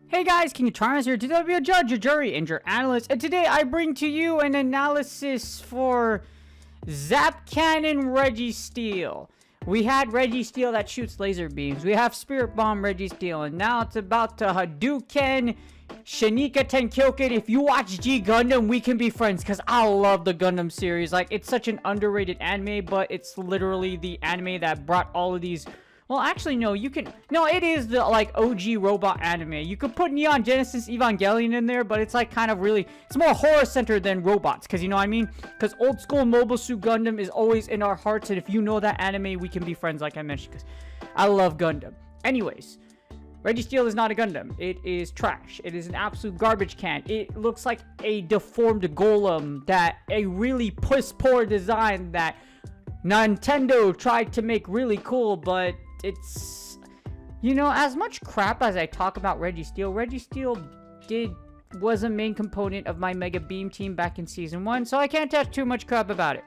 Hey guys, King of Charmers here. Today I'll be your judge, your jury, and your analyst. And today I bring to you an analysis for Zap Cannon Registeel. We had Registeel that shoots laser beams. We have Spirit Bomb Registeel. And now it's about to Hadouken Shanika Tenkyoken. If you watch G Gundam, we can be friends. Because I love the Gundam series. Like, it's such an underrated anime, but it's literally the anime that brought all of these... Well, actually, no, you can... No, it is the, like, OG robot anime. You could put Neon Genesis Evangelion in there, but it's, like, kind of really... It's more horror-centered than robots, because, you know what I mean? Because old school Mobile Suit Gundam is always in our hearts, and if you know that anime, we can be friends, like I mentioned, because I love Gundam. Anyways, Registeel is not a Gundam. It is trash. It is an absolute garbage can. It looks like a deformed golem that a really piss-poor design that Nintendo tried to make really cool, but... It's, you know, as much crap as I talk about Registeel was a main component of my Mega Beam team back in Season 1, so I can't talk too much crap about it.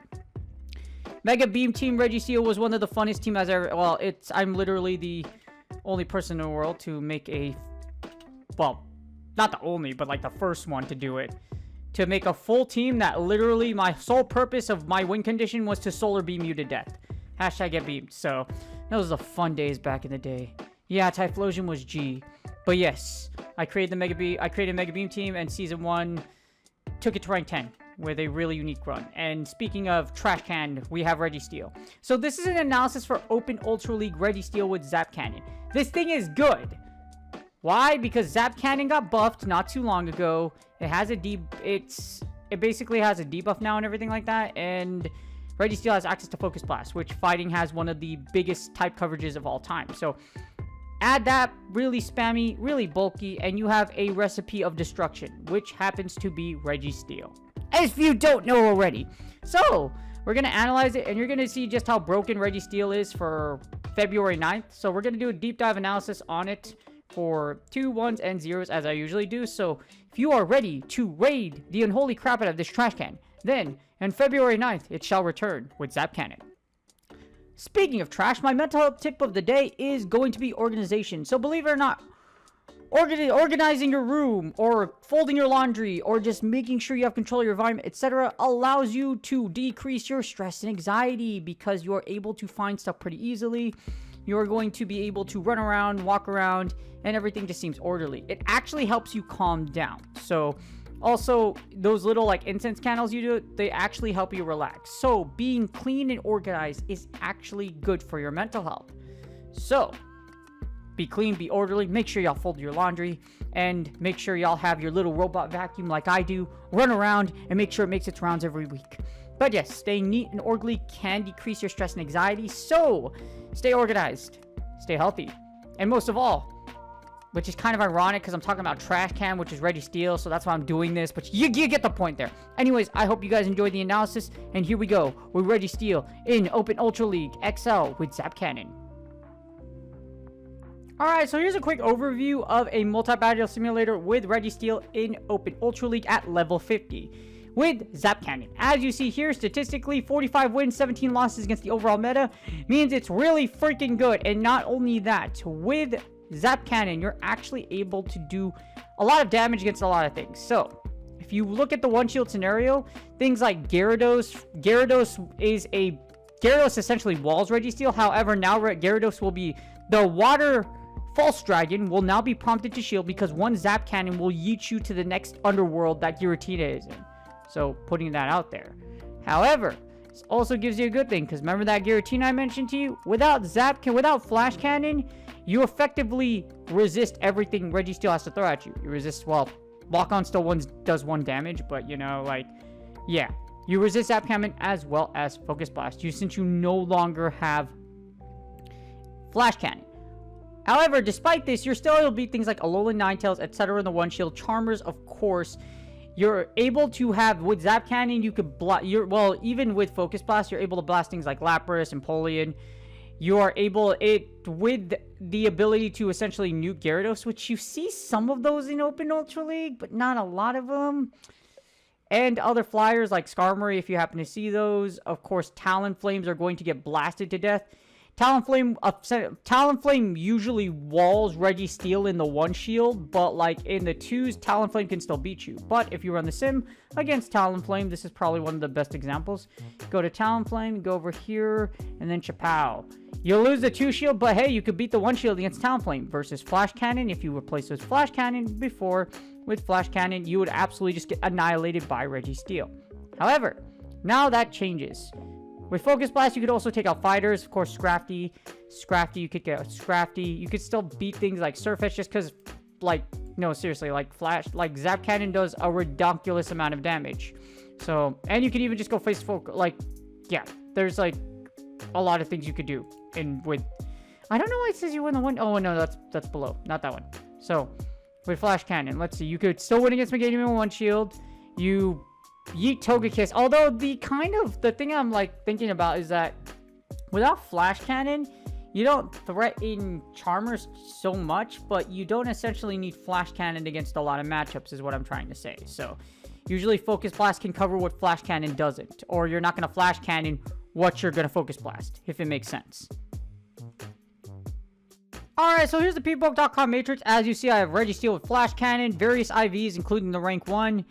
Mega Beam team Registeel was one of the funnest teams I've ever, well, I'm literally the only person in the world to make a, well, not the only, but like the first one to do it. To make a full team that literally my sole purpose of my win condition was to solar beam you to death. Hashtag get beamed. So, those are the fun days back in the day. Yeah, Typhlosion was G. But yes, I created a Mega Beam team, and Season 1 took it to rank 10 with a really unique run. And speaking of trash can, we have Registeel. So this is an analysis for Open Ultra League Registeel with Zap Cannon. This thing is good. Why? Because Zap Cannon got buffed not too long ago. It has a it basically has a debuff now and everything like that, and Registeel has access to Focus Blast, which fighting has one of the biggest type coverages of all time. So, add that, really spammy, really bulky, and you have a recipe of destruction, which happens to be Registeel. If you don't know already. So, we're going to analyze it, and you're going to see just how broken Registeel is for February 9th. So, we're going to do a deep dive analysis on it for 2, 1s, and 0s, as I usually do. So, if you are ready to raid the unholy crap out of this trash can, then... on February 9th, it shall return with Zap Cannon. Speaking of trash, my mental health tip of the day is going to be organization. So believe it or not, organizing your room, or folding your laundry, or just making sure you have control of your environment, etc. allows you to decrease your stress and anxiety because you are able to find stuff pretty easily. You're going to be able to run around, walk around, and everything just seems orderly. It actually helps you calm down. So... also, those little like incense candles you do, they actually help you relax. So, being clean and organized is actually good for your mental health. So, be clean, be orderly, make sure y'all fold your laundry, and make sure y'all have your little robot vacuum like I do, run around, and make sure it makes its rounds every week. But yes, staying neat and orderly can decrease your stress and anxiety, so stay organized, stay healthy, and most of all, which is kind of ironic because I'm talking about trash can, which is Registeel, so that's why I'm doing this. But you get the point there. Anyways, I hope you guys enjoyed the analysis. And here we go with Registeel in Open Ultra League XL with Zap Cannon. Alright, so here's a quick overview of a multi-battle simulator with Registeel in Open Ultra League at level 50. With Zap Cannon. As you see here, statistically, 45 wins, 17 losses against the overall meta means it's really freaking good. And not only that, with Zap Cannon, you're actually able to do a lot of damage against a lot of things. So, if you look at the one shield scenario, things like Gyarados essentially walls Registeel. However, now Gyarados will be the water false dragon will now be prompted to shield because one Zap Cannon will yeet you to the next underworld that Giratina is in. So, putting that out there. However, this also gives you a good thing because remember that Giratina I mentioned to you? Without Flash Cannon, you effectively resist everything Registeel has to throw at you. You resist, well, Lock-On still does 1 damage, but, you know, like, yeah. You resist Zap Cannon as well as Focus Blast, since you no longer have Flash Cannon. However, despite this, you're still able to beat things like Alolan Ninetales, etc. in the one shield. Charmers, of course. You're able to have, with Zap Cannon, you could block, well, even with Focus Blast, you're able to blast things like Lapras and Polion. you are able, with the ability to essentially nuke Gyarados, which you see some of those in Open Ultra League, but not a lot of them. And other flyers like Skarmory, if you happen to see those. Of course, Talonflames are going to get blasted to death. Talonflame usually walls Registeel in the 1 shield, but like in the 2s, Talonflame can still beat you. But if you run the sim against Talonflame, this is probably one of the best examples. Go to Talonflame, go over here, and then Chapow. You'll lose the 2 shield, but hey, you could beat the 1 shield against Talonflame versus Flash Cannon. If you replace those Flash Cannon before with Flash Cannon, you would absolutely just get annihilated by Registeel. However, now that changes. With Focus Blast, you could also take out fighters. Of course, Scrafty, you could get Scrafty. You could still beat things like Surfetch just because, like, no, seriously, like Zap Cannon does a ridiculous amount of damage. So, and you can even just go face focus, like, yeah, there's, like, a lot of things you could do. And with, I don't know why it says you win the 1. Oh, no, that's below, not that one. So, with Flash Cannon, let's see, you could still win against Meganium with 1 shield. You yeet Togekiss. Although the thing I'm like thinking about is that without Flash Cannon, you don't threaten Charmers so much, but you don't essentially need Flash Cannon against a lot of matchups is what I'm trying to say. So usually Focus Blast can cover what Flash Cannon doesn't, or you're not going to Flash Cannon what you're going to Focus Blast, if it makes sense. Alright, so here's the PvP.com matrix. As you see, I have Registeel with Flash Cannon, various IVs including the rank 1.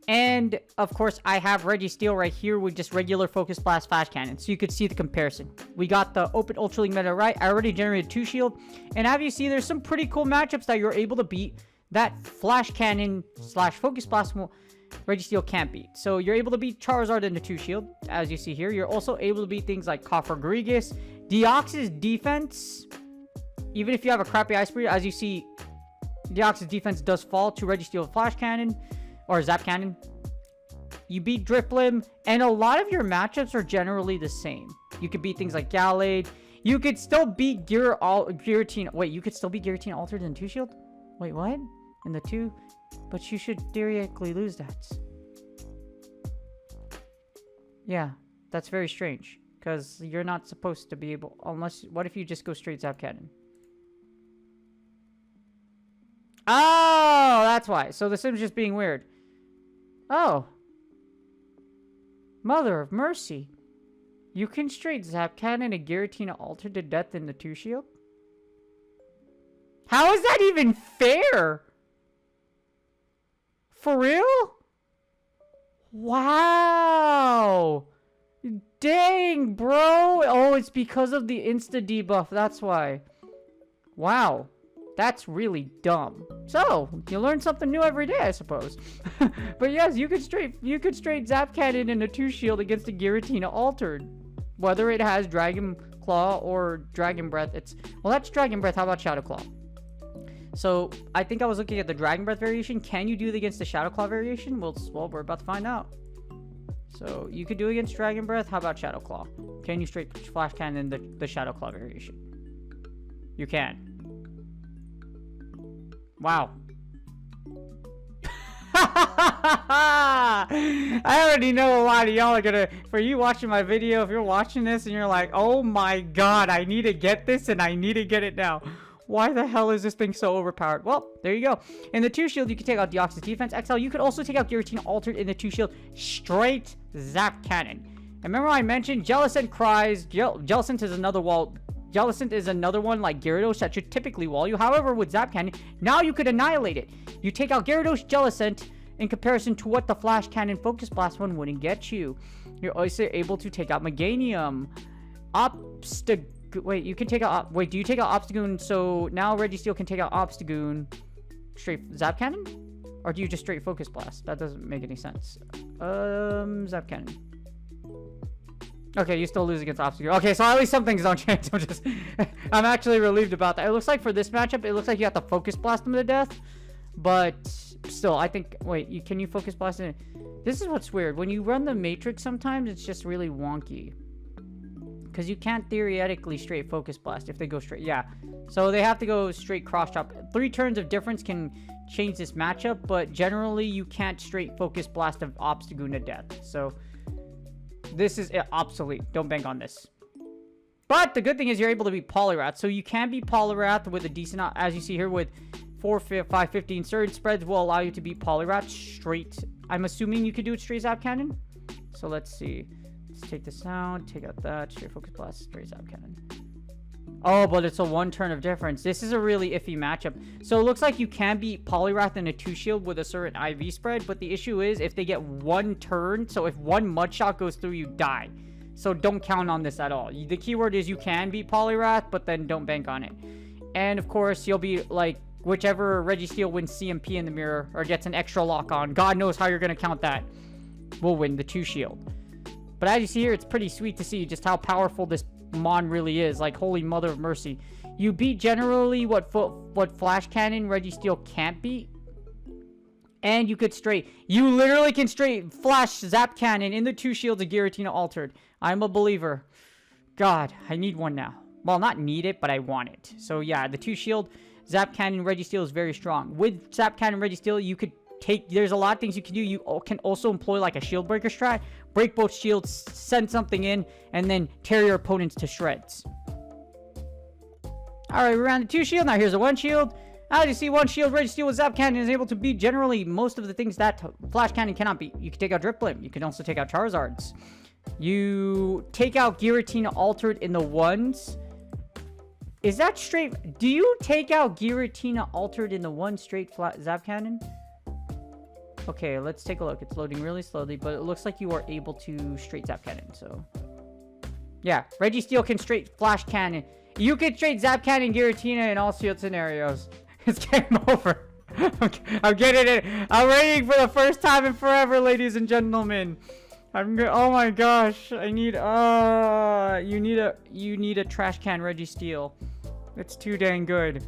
And, of course, I have Registeel right here with just regular Focus Blast Flash Cannon. So you could see the comparison. We got the Open Ultra League meta right. I already generated 2 shield. And as you see, there's some pretty cool matchups that you're able to beat that Flash Cannon / Focus Blast Registeel can't beat. So you're able to beat Charizard in the 2 shield, as you see here. You're also able to beat things like Cofagrigus. Deoxys defense, even if you have a crappy Ice Breeder, as you see, Deoxys defense does fall to Registeel Flash Cannon. Or Zap Cannon. You beat Drifblim, and a lot of your matchups are generally the same. You could beat things like Gallade. You could still beat Giratina. Wait, you could still beat Giratina Altered in 2 shield? Wait, what? In the 2? But you should theoretically lose that. Yeah, that's very strange. Because you're not supposed to be able... Unless... What if you just go straight Zap Cannon? Oh, that's why. So the sim's just being weird. Oh. Mother of mercy. You can straight Zap Cannon and Giratina Altered to death in the 2 shield? How is that even fair? For real? Wow. Dang, bro. Oh, it's because of the insta debuff. That's why. Wow. That's really dumb. So, you learn something new every day, I suppose. But yes, you could straight Zap Cannon in a 2 shield against a Giratina Altered. Whether it has Dragon Claw or Dragon Breath, well, that's Dragon Breath. How about Shadow Claw? So, I think I was looking at the Dragon Breath variation. Can you do it against the Shadow Claw variation? Well, we're about to find out. So, you could do it against Dragon Breath. How about Shadow Claw? Can you straight Flash Cannon the Shadow Claw variation? You can. Wow. I already know a lot of y'all are gonna, for you watching my video, if you're watching this and you're like, oh my god, I need to get this and I need to get it now. Why the hell is this thing so overpowered? Well, there you go. In the 2 shield, you can take out Deoxys defense. XL, you could also take out Giratina Altered in the 2 shield. Straight Zap Cannon. And remember I mentioned Jellicent cries. Jellicent is another wall. Jellicent is another one like Gyarados that should typically wall you. However, with Zap Cannon, now you could annihilate it. You take out Gyarados, Jellicent in comparison to what the Flash Cannon Focus Blast one wouldn't get you. You're also able to take out Meganium. Wait, you can take out... Wait, do you take out Obstagoon? So now Registeel can take out Obstagoon straight Zap Cannon? Or do you just straight Focus Blast? That doesn't make any sense. Zap Cannon. Okay, you still lose against Obstacle. Okay, so at least some things don't change. I'm actually relieved about that. It looks like for this matchup, it looks like you have to Focus Blast them to death. But still, I think... Wait, can you Focus Blast it? This is what's weird. When you run the Matrix sometimes, it's just really wonky. Because you can't theoretically straight Focus Blast if they go straight. Yeah. So they have to go straight Cross Chop. 3 turns of difference can change this matchup, but generally you can't straight Focus Blast of Obstagoon to death. So... This is obsolete. Don't bank on this. But the good thing is you're able to beat Poliwrath. So you can beat Poliwrath with a decent, as you see here, with 4, 5, 15. Certain spreads will allow you to beat Poliwrath straight. I'm assuming you could do it straight Zap Cannon. So let's see. Let's take this out. Take out that. Straight Focus Blast. Straight Zap Cannon. Oh, but it's a 1 turn of difference. This is a really iffy matchup. So it looks like you can beat Poliwrath in a 2 shield with a certain IV spread. But the issue is if they get 1 turn. So if 1 mud shot goes through, you die. So don't count on this at all. The keyword is you can beat Poliwrath, but then don't bank on it. And of course, you'll be like, whichever Registeel wins CMP in the mirror or gets an extra lock on, God knows how you're going to count that, will win the 2 shield. But as you see here, it's pretty sweet to see just how powerful this Mon really is. Like, holy mother of mercy. You beat generally what Flash Cannon Registeel can't beat. And you could you literally can straight Flash Zap Cannon in the 2 shields of Giratina Altered. I'm a believer. God, I need one now. Well, not need it, but I want it. So yeah, the 2 shield Zap Cannon Registeel is very strong. With Zap Cannon Registeel, you could there's a lot of things you can do. You can also employ like a shield breaker strat. Break both shields, send something in, and then tear your opponents to shreds. Alright, we're on the 2 shield. Now here's a 1 shield. As you see, 1 shield Registeel with Zap Cannon is able to beat generally most of the things that Flash Cannon cannot beat. You can take out Drifblim. You can also take out Charizards. You take out Giratina Altered in the 1s. Is that straight? Do you take out Giratina Altered in the 1 straight Zap Cannon? Okay, let's take a look. It's loading really slowly, but it looks like you are able to straight Zap Cannon, so... Yeah, Registeel can straight Flash Cannon. You can straight Zap Cannon Giratina in all shield scenarios. It's game over. I'm getting it. I'm waiting for the first time in forever, ladies and gentlemen. Oh my gosh. I need... You need a trash can Registeel. It's too dang good.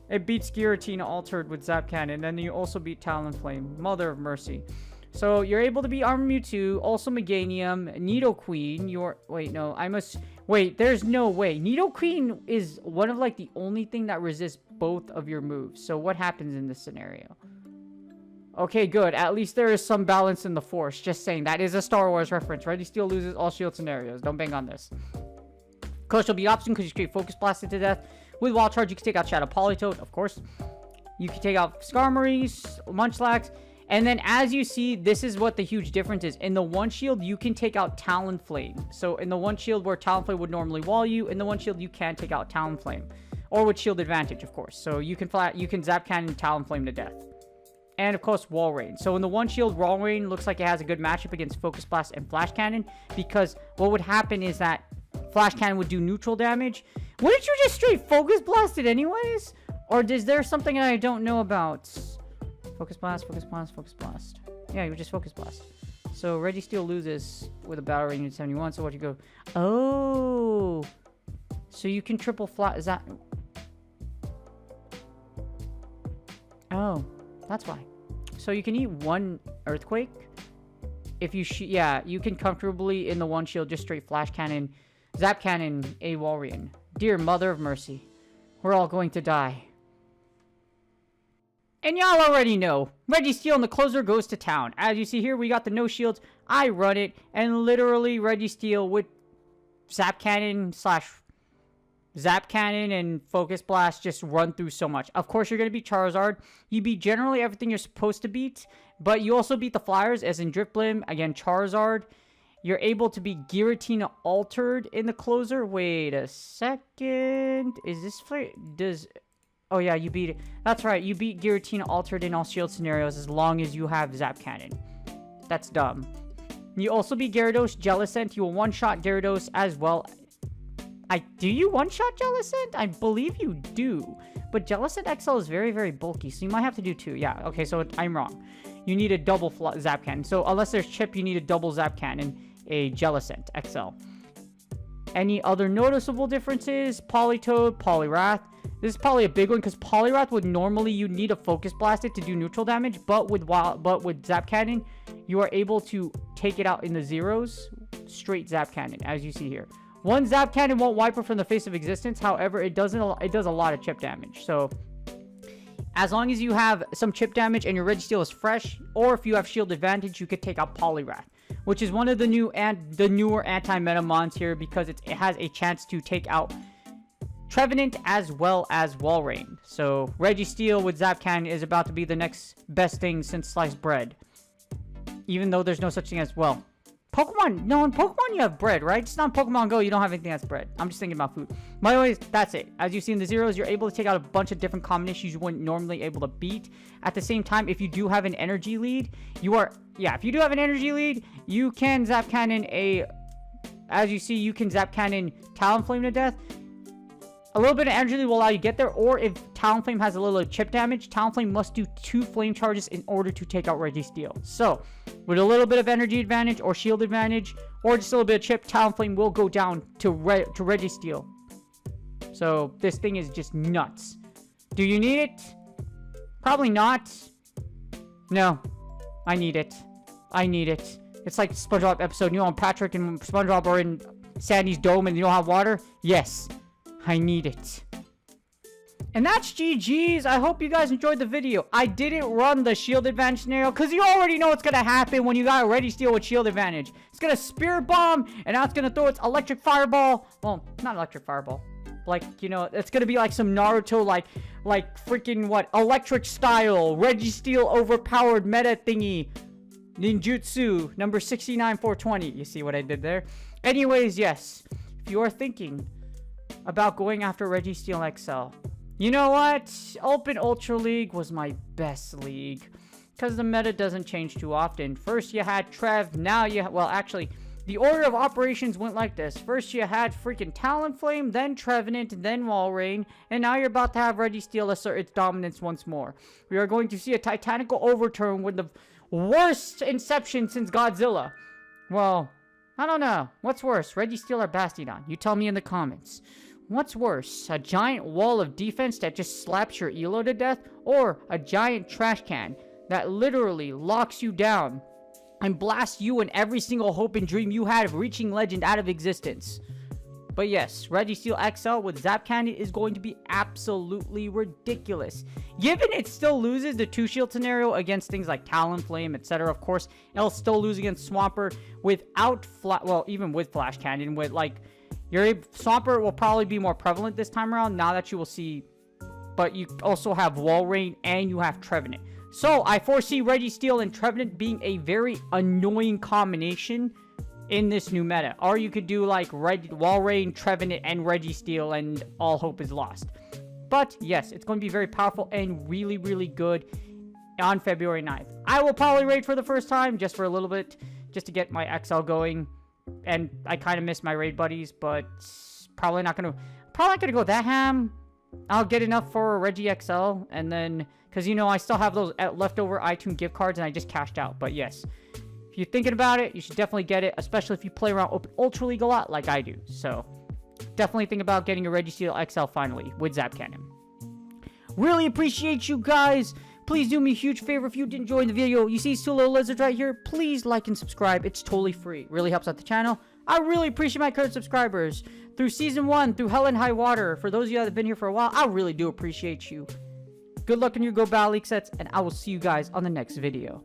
It beats Giratina Altered with Zap Cannon. And then you also beat Talonflame. Mother of mercy. So you're able to beat Armor Mewtwo, also Meganium, Nidoqueen. Wait, no, wait, there's no way. Nidoqueen is one of like the only thing that resists both of your moves. So what happens in this scenario? Okay, good. At least there is some balance in the force. Just saying, that is a Star Wars reference. Registeel loses all shield scenarios. Don't bang on this. Of course, you'll be option because you straight Focus Blasted to death. With Wild Charge, you can take out Shadow Politoed, of course. You can take out Skarmory, Munchlax. And then as you see, this is what the huge difference is. In the 1 shield, you can take out Talonflame. So in the 1 shield where Talonflame would normally wall you, in the 1 shield you can take out Talonflame. Or with shield advantage, of course. So you can Zap Cannon Talonflame to death. And of course, Wall Rain. So in the 1 shield, Wall Rain looks like it has a good matchup against Focus Blast and Flash Cannon. Because what would happen is that Flash Cannon would do neutral damage. Wouldn't you just straight Focus Blast it anyways? Or is there something that I don't know about? Focus Blast, Focus Blast, Focus Blast. Yeah, you would just Focus Blast. So Registeel loses with a battle rating of 71. So what you go? Oh, so you can triple flat. Is that? Oh, that's why. So you can eat 1 Earthquake. If you yeah, you can comfortably in the 1 shield just straight Flash Cannon, Zap Cannon, a Walrein. Dear Mother of Mercy, we're all going to die. And y'all already know, Registeel in the closer goes to town. As you see here, we got the no shields. I run it, and literally Registeel with Zap Cannon / Zap Cannon and Focus Blast just run through so much. Of course, you're going to beat Charizard. You beat generally everything you're supposed to beat, but you also beat the Flyers, as in Drifblim, again, Charizard. You're able to beat Giratina Altered in the closer. Wait a second. Is this... Oh, yeah, you beat it. That's right. You beat Giratina Altered in all shield scenarios as long as you have Zap Cannon. That's dumb. You also beat Gyarados, Jellicent. You will one-shot Gyarados as well. Do you one-shot Jellicent? I believe you do. But Jellicent XL is very, very bulky, so you might have to do 2. Yeah, okay, so I'm wrong. You need a double Zap Cannon. So unless there's Chip, you need a double Zap Cannon, a Jellicent XL. Any other noticeable differences? Politoed, Poliwrath. This is probably a big one because Poliwrath would normally you need a Focus Blast it to do neutral damage, but with Zap Cannon, you are able to take it out in the zeros, straight Zap Cannon, as you see here. 1 Zap Cannon won't wipe her from the face of existence. However, it does a lot of chip damage. So as long as you have some chip damage and your Registeel is fresh, or if you have shield advantage, you could take out Poliwrath. which is one of the newer anti-meta mons here because it has a chance to take out Trevenant as well as Walrein. So Registeel with Zap Cannon is about to be the next best thing since sliced bread. Even though there's no such thing as, well, Pokemon, no, in Pokemon you have bread, right? It's not Pokemon Go, you don't have anything that's bread. I'm just thinking about food. By the way, that's it. As you see in the zeros, you're able to take out a bunch of different combinations you wouldn't normally able to beat. At the same time, if you do have an energy lead, if you do have an energy lead, you can Zap Cannon as you see, you can Zap Cannon Talonflame to death. A little bit of energy lead will allow you to get there, or if Talonflame has a little chip damage, Talonflame must do 2 flame charges in order to take out Registeel. So, with a little bit of energy advantage or shield advantage, or just a little bit of chip, Talonflame will go down to Registeel. So, this thing is just nuts. Do you need it? Probably not. No. I need it. I need it. It's like SpongeBob episode, you know, when Patrick and SpongeBob are in Sandy's dome and you don't have water? Yes. I need it. And that's GG's. I hope you guys enjoyed the video. I didn't run the shield advantage scenario because you already know what's going to happen when you got a Registeel with shield advantage. It's going to Spirit Bomb, and now it's going to throw its electric fireball. Well, not electric fireball. Like, you know, it's going to be like some Naruto, like freaking what? Electric style, Registeel overpowered meta thingy. Ninjutsu, number 69420. You see what I did there? Anyways, yes. If you are thinking about going after Registeel XL, you know what? Open Ultra League was my best league because the meta doesn't change too often. First you had Trev, now you well, actually the order of operations went like this. First you had freaking Talonflame, then Trevenant, then Walrein, and now you're about to have Registeel assert its dominance once more. We are going to see a titanical overturn with the worst inception since Godzilla. Well, I don't know. What's worse, Registeel or Bastiodon? You tell me in the comments. What's worse, a giant wall of defense that just slaps your elo to death, or a giant trash can that literally locks you down and blasts you and every single hope and dream you had of reaching legend out of existence? But yes, Registeel XL with Zap Cannon is going to be absolutely ridiculous. Given it still loses the 2-shield scenario against things like Talonflame, etc. Of course, it'll still lose against Swampert without, even with Flash Cannon, with like, Swampert will probably be more prevalent this time around now that you will see, but you also have Walrein and you have Trevenant. So I foresee Registeel and Trevenant being a very annoying combination in this new meta. Or you could do like Walrein, Trevenant, and Registeel and all hope is lost. But yes, it's going to be very powerful and really, really good on February 9th. I will probably raid for the first time just for a little bit, just to get my XL going. And I kind of miss my raid buddies, but probably not gonna go that ham. I'll get enough for Reggie XL, and then, because, you know, I still have those leftover iTunes gift cards, and I just cashed out. But yes, if you're thinking about it, you should definitely get it, especially if you play around Open Ultra League a lot, like I do. So, definitely think about getting a Registeel XL finally, with Zap Cannon. Really appreciate you guys. Please do me a huge favor if you did enjoy the video. You see these 2 little lizards right here? Please like and subscribe. It's totally free. Really helps out the channel. I really appreciate my current subscribers. Through Season 1, through Hell and High Water. For those of you that have been here for a while, I really do appreciate you. Good luck in your Go Battle League sets, and I will see you guys on the next video.